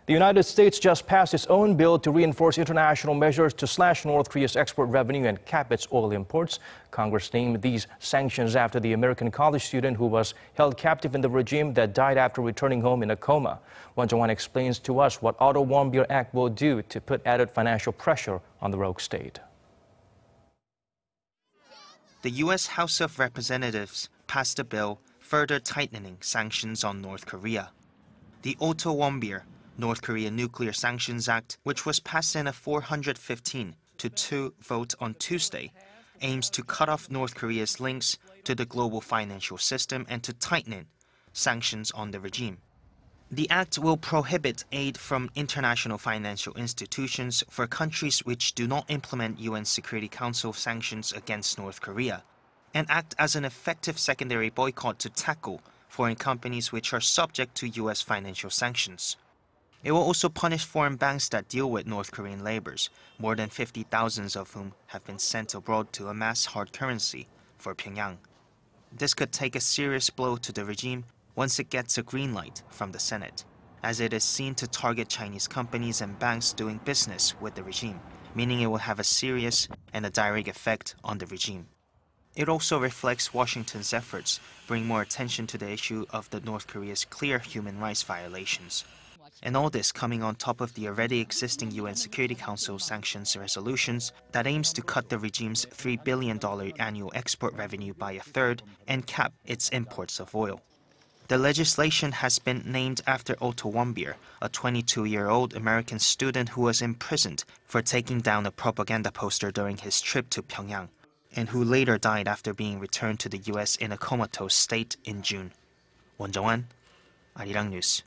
The United States just passed its own bill to reinforce international measures to slash North Korea's export revenue and cap its oil imports. Congress named these sanctions after the American college student who was held captive in the regime that died after returning home in a coma. Jung-hwan explains to us what Otto Warmbier Act will do to put added financial pressure on the rogue state. The U.S. House of Representatives passed a bill further tightening sanctions on North Korea. The Otto Warmbier North Korea Nuclear Sanctions Act, which was passed in a 415-2 vote on Tuesday, aims to cut off North Korea's links to the global financial system and to tighten sanctions on the regime. The act will prohibit aid from international financial institutions for countries which do not implement UN Security Council sanctions against North Korea, and act as an effective secondary boycott to tackle foreign companies which are subject to US financial sanctions. It will also punish foreign banks that deal with North Korean laborers, more than 50,000 of whom have been sent abroad to amass hard currency for Pyongyang. This could take a serious blow to the regime once it gets a green light from the Senate, as it is seen to target Chinese companies and banks doing business with the regime, meaning it will have a serious and a direct effect on the regime. It also reflects Washington's efforts bring more attention to the issue of the North Korea's clear human rights violations. And all this coming on top of the already existing UN Security Council sanctions resolutions that aims to cut the regime's $3 billion annual export revenue by a third and cap its imports of oil. The legislation has been named after Otto Warmbier, a 22-year-old American student who was imprisoned for taking down a propaganda poster during his trip to Pyongyang, and who later died after being returned to the U.S. in a comatose state in June. Jung-hwan, Arirang News.